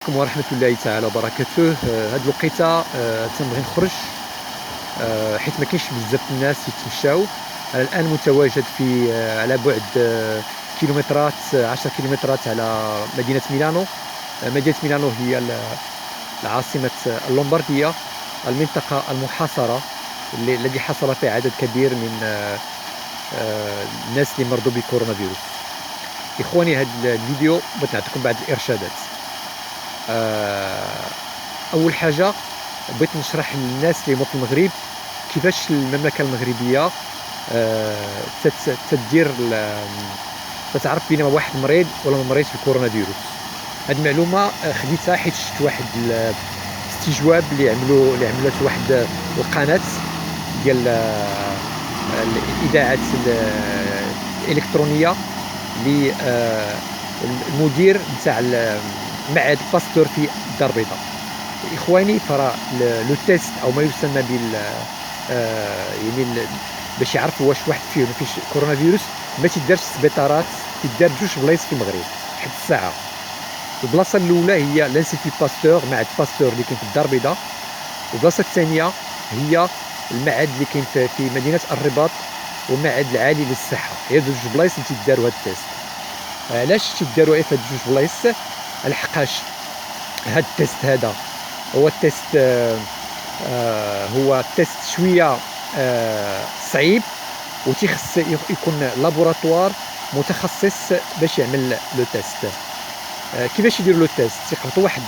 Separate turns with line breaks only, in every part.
عليكم ورحمة الله تعالى وبركاته. هاد الوقيته تنبغي نخرج حيت ما كاينش بزاف الناس يتمشاو. انا الان متواجد في على بعد كيلومترات 10 كيلومترات على مدينة ميلانو. مدينة ميلانو هي العاصمة اللومباردية، المنطقة المحاصرة الذي حصل فيها عدد كبير من الناس اللي مرضوا بكورونا فيروس. إخواني، هذا الفيديو بغيت نعطيكم بعض الإرشادات. أول حاجة بغيت نشرح للناس اللي هما في المغرب كيفاش المملكة المغربية تدير تتعرف بين واحد مريض ولا ما مريض بالكورونا فيروس. هذه المعلومة خديتها حيت شفت واحد الاستجواب اللي عملته واحد القناة ديال الإذاعات الإلكترونية للمدير نتاع معهد باستور في الدار البيضاء. إخواني، فرا لو تيست أو ما يسمى بال يعني باش يعرفوا واش واحد فيه ما فيش كورونا فيروس ما تيدارش في السبيطارات، تيدار بجوج بلايص في المغرب حد الساعة. البلاصة الأولى هي لانستيتو باستور، معهد باستور اللي كاين في الدار البيضاء، والبلاصة الثانية هي المعهد اللي كاين في مدينة الرباط والمعهد العالي للصحة. هي جوج بلايص اللي تيداروا هاد التيست. علاش تيداروا في هاد جوج بلايص؟ لحقاش هاد التيست هذا هو التيست هو تيست شويه صعيب، وتيخص يكون لابوراتوار متخصص باش يعمل لو تيست. كيفاش يديروا لو تيست؟ تيقبطوا واحد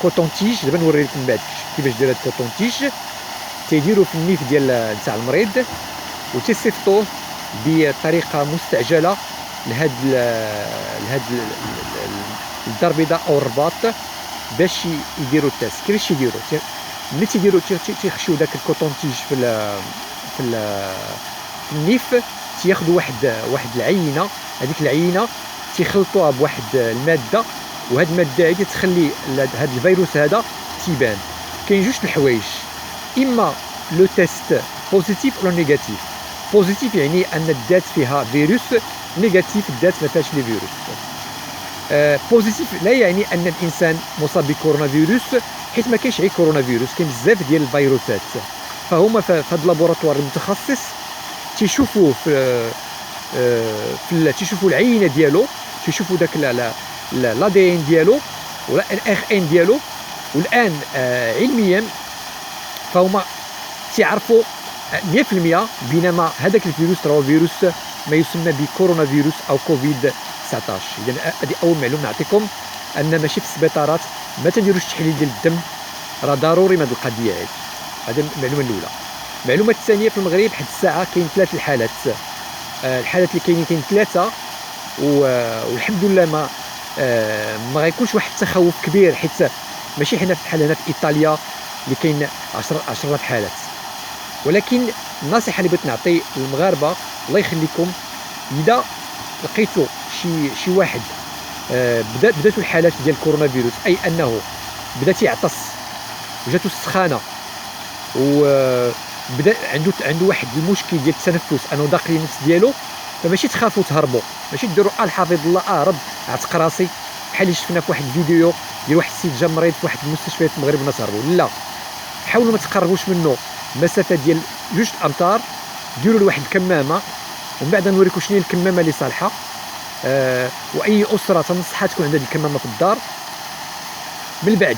كوطون تيج، دابا نوري لكم بعد كيفاش داير هاد كوطون تيج، تيديروا في النيف ديال نتاع المريض وتيصيفطوه بطريقه مستعجله لهاد الدار البيضاء او الرباط باش يديروا التيست. كيفاش يديروا؟ ملي تيديروا تيخشيو داك الكوطون تيج في النيف، تياخذوا واحد العينه. هذيك العينه تيخلطوها بواحد الماده، وهاد الماده هذه تخلي هاد الفيروس هذا تيبان. كاين جوج الحوايج، اما لو تيست بوزيتيف ولا نيجاتيف. بوزيتيف يعني ان الدات فيها فيروس، نيجاتيف الدات ما فيهاش لي فيروس. بوزيتيف لا يعني ان الانسان مصاب بكورونا فيروس، حيت ما كاينش غير كورونا فيروس، كاين بزاف ديال الفيروسات. فهما في هذا اللابوراتوار المتخصص تيشوفوا تيشوفوا العينه ديالو، تيشوفوا داك لا دي ان ديالو ولا الاخ ان ديالو، والان علميا فهما تيعرفوا 100% بينما هذاك الفيروس راهو فيروس ما يسمى بكورونا فيروس او كوفيد 19. اذا هذه اول معلومه نعطيكم، ان ماشي في السبيطارات ما تنديروش تحليل ديال الدم، راه ضروري من هذه القضيه هذه. هذه المعلومه الاولى. المعلومه الثانيه، في المغرب حد الساعه كاين 3 الحالات. الحالات اللي كاين 3، والحمد لله ما غيكونش واحد التخوف كبير، حيت ماشي حنا بحال هنا في ايطاليا اللي كاين 10 حالات. ولكن النصيحه اللي بغيت نعطي للمغاربه، الله يخليكم، اذا لقيتوا شي واحد بداتوا الحالات ديال الكورونا فيروس، اي انه بدا تيعطس وجاتو السخانه وبدا عنده واحد المشكل ديال التنفس، انه ضاق النفس ديالو، فماشي تخافوا تهربوا، ماشي ديروا الحفظ الله رب عتق راسي بحال اللي شفنا في واحد الفيديو ديال واحد السيد جا مريض في واحد المستشفى في المغرب والناس هربوا. لا، حاولوا ما تقربوش منه مسافه ديال 2 امتار، ديروا له واحد الكمامه، ومن بعد نوريكم شنو هي الكمامه اللي صالحه. واي اسره تنصحها تكون عندها الكمامه في الدار. من بعد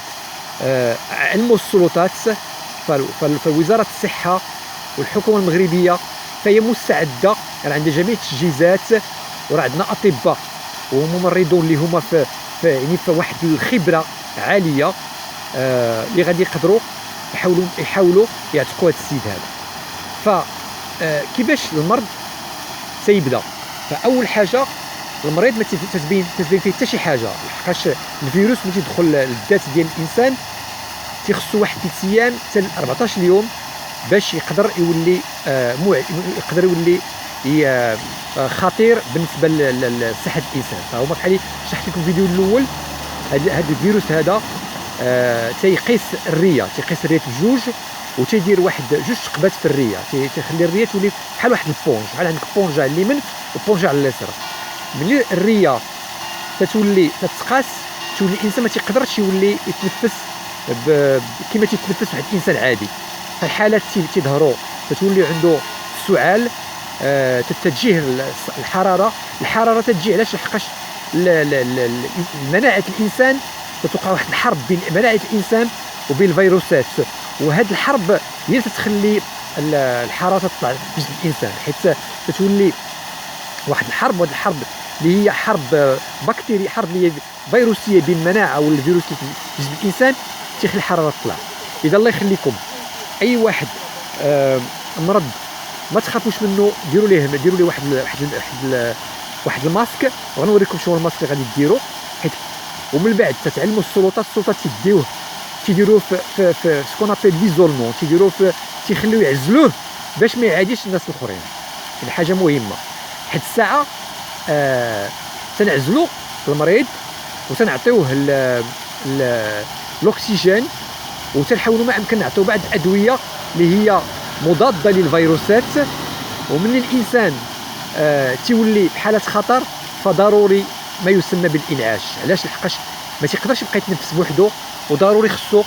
علموا السلطات، فوزاره الصحه والحكومه المغربيه فهي مستعده، يعني عندها جميع التجهيزات، وراه عندنا اطباء وممرضون اللي هما في يعني في واحد الخبره عاليه اللي غادي يقدروا يحاولوا يعتقوا هذا السيد هذا. فكيفاش المرض تيبدا؟ فاول حاجه المريض ما تتبين فيه حتى شي حاجه، لحقاش الفيروس ملي تيدخل للذات ديال الانسان تيخصو واحد 3 ايام حتى 14 يوم باش يقدر يولي خطير بالنسبه لصحه الانسان. فهما بحال شرحت لكم في الفيديو الاول، هذا الفيروس هذا تيقيس الريه بجوج، وتيدير واحد 2 ثقبات في الريه، تيخلي الريه تولي بحال واحد البونج، بحال عندك بونجه على اليمين وبونجه على اليسار. ملي الريه تتولي تتقاس تولي الانسان ما تيقدرش يولي يتنفس كما تيتنفس واحد الانسان عادي. فالحالات تيظهروا، تتولي عنده السعال، تتجيه الحراره تتجي. علاش؟ لحقاش مناعه الانسان تتوقع واحد الحرب بين مناعه الانسان وبين الفيروسات، وهاد الحرب هي اللي تتخلي الحراره تطلع في جسم الانسان، حيت تتولي واحد الحرب. وهاد الحرب اللي هي حرب بكتيري، حرب اللي هي فيروسيه بين المناعه والفيروس اللي في جسم الانسان، تيخلي الحراره تطلع. اذا الله يخليكم اي واحد مرض ما تخافوش منه، ديروا ليه واحد الماسك. غنوريكم شنو الماسك اللي غادي ديروا، حيت ومن بعد تتعلموا السلطات تيديروه في سكون ابيل ليزولمون، تيخليوه يعزلوه باش ما يعاديش الناس الاخرين. هذه حاجه مهمه، حيت الساعه تنعزلوا المريض وتنعطيوه الاكسجين، وتنحاولوا ما امكن نعطيو بعض الادويه اللي هي مضاده للفيروسات. ومن الانسان تيولي بحاله خطر، فضروري ما يسمى بالانعاش. علاش؟ لحقاش ما تيقدرش يبقى يتنفس بوحدو، وضروري خصو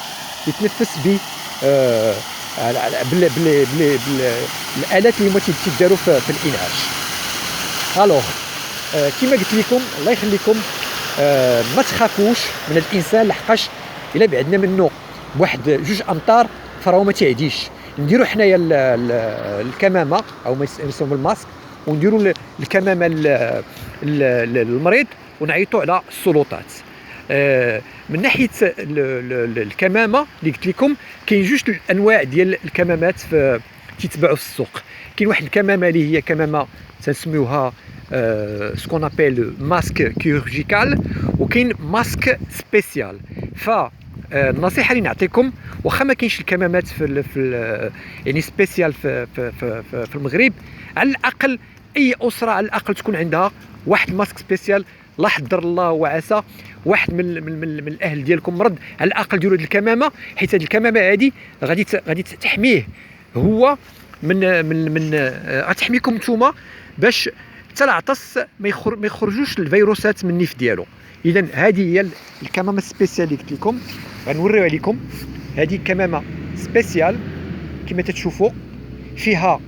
يتنفس بالالات اللي هما تيداروا في الانعاش. الوغ كما قلت لكم الله يخليكم، ما تخافوش من الانسان، لحقاش الا بعدنا منه بواحد 2 امتار فراه ما تعديش. نديروا حنايا الكمامه او ما يسموا الماسك، ونديروا الكمامه للمريض، ونعيطوا على السلطات. من ناحيه الكمامه اللي قلت لكم، كاين 2 انواع ديال الكمامات تيتباعوا في السوق. كاين واحد الكمامه اللي هي كمامه تنسميوها سكون ابيل ماسك كيورجيكال، وكاين ماسك سبيسيال. النصيحه اللي نعطيكم، واخا ما كاينش الكمامات يعني سبيسيال في المغرب، على الاقل اي اسره على الاقل تكون عندها واحد الماسك سبيسيال. لا حضر الله وعسى واحد من الاهل ديالكم مرض، على الاقل ديروا هذه الكمامه، حيت هذه الكمامه هذه غادي تحميه هو من غتحميكم نتوما، باش حتى العطس ما يخرجوش الفيروسات من النيف ديالو. اذا هذه هي الكمامه سبيسيال اللي قلت لكم، غنوريوها لكم. هذه كمامه سبيسيال كما تتشوفوا، فيها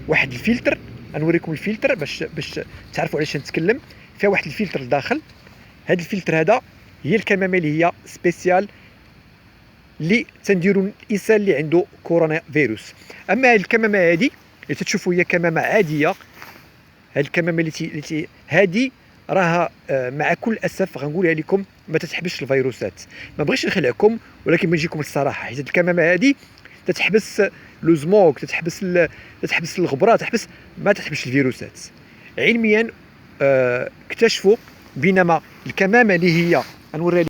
واحد الفلتر. غنوريكم الفلتر باش تعرفوا علاش نتكلم. فيها واحد الفلتر لداخل. هذا الفلتر هذا هي الكمامه اللي هي سبيسيال اللي تنديروا الانسان اللي عنده كورونا فيروس. اما هذه الكمامه هذه اللي تتشوفوا هي كمامه عاديه. هذه الكمامه اللي هذه راها مع كل اسف غنقولها لكم ما تتحبسش الفيروسات. ما بغيتش نخلعكم، ولكن بنجيكم الصراحه، حيت الكمامه هذه تتحبس لو زموك، تتحبس الغبره، ما تتحبسش الفيروسات. علميا اكتشفوا، بينما الكمامه اللي هي غنوريها